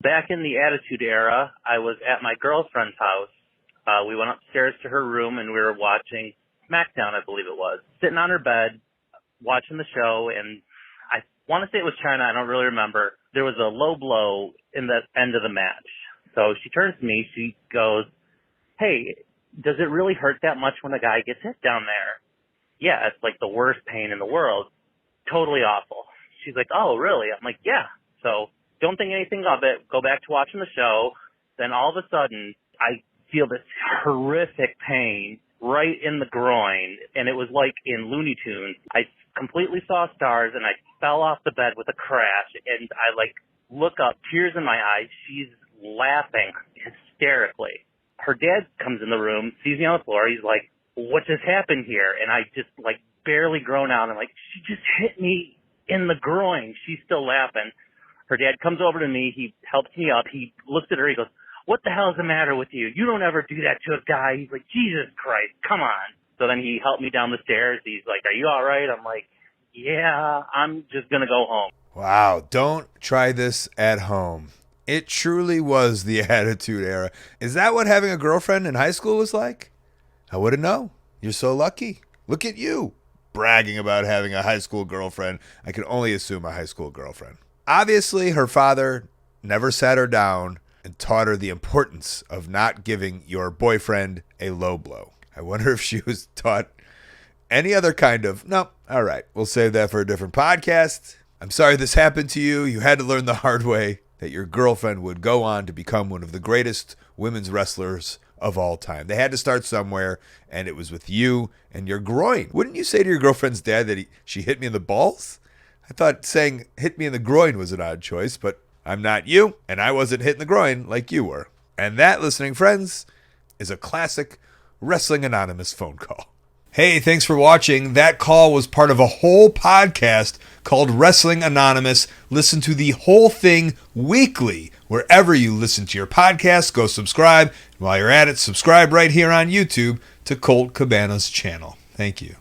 Back in the Attitude Era, I was at my girlfriend's house. We went upstairs to her room and we were watching SmackDown, I believe it was. Sitting on her bed, watching the show, and I want to say it was China, I don't really remember. There was a low blow in the end of the match. So she turns to me, she goes, "Hey, does it really hurt that much when a guy gets hit down there?" "Yeah, it's like the worst pain in the world. Totally awful." She's like, "Oh, really?" I'm like, "Yeah." So don't think anything of it. Go back to watching the show. Then all of a sudden, I feel this horrific pain right in the groin. And it was like in Looney Tunes. I completely saw stars and I fell off the bed with a crash. And I look up, tears in my eyes. She's laughing hysterically. Her dad comes in the room, sees me on the floor. He's like, "What just happened here?" And I just barely groan out. I'm like, "She just hit me in the groin." She's still laughing. Her dad comes over to me. He helps me up. He looks at her. He goes, "What the hell is the matter with you? You don't ever do that to a guy." He's like, "Jesus Christ, come on." So then he helped me down the stairs. He's like, "Are you all right?" I'm like, "Yeah, I'm just going to go home." Wow, don't try this at home. It truly was the Attitude Era. Is that what having a girlfriend in high school was like? I wouldn't know. You're so lucky. Look at you, bragging about having a high school girlfriend. I can only assume a high school girlfriend. Obviously, her father never sat her down and taught her the importance of not giving your boyfriend a low blow. I wonder if she was taught any other kind of... No, all right, we'll save that for a different podcast. I'm sorry this happened to you. You had to learn the hard way that your girlfriend would go on to become one of the greatest women's wrestlers of all time. They had to start somewhere, and it was with you and your groin. Wouldn't you say to your girlfriend's dad that she hit me in the balls? I thought saying hit me in the groin was an odd choice, but I'm not you, and I wasn't hit in the groin like you were. And that, listening friends, is a classic Wrestling Anonymous phone call. Hey, thanks for watching. That call was part of a whole podcast called Wrestling Anonymous. Listen to the whole thing weekly. Wherever you listen to your podcast, go subscribe. And while you're at it, subscribe right here on YouTube to Colt Cabana's channel. Thank you.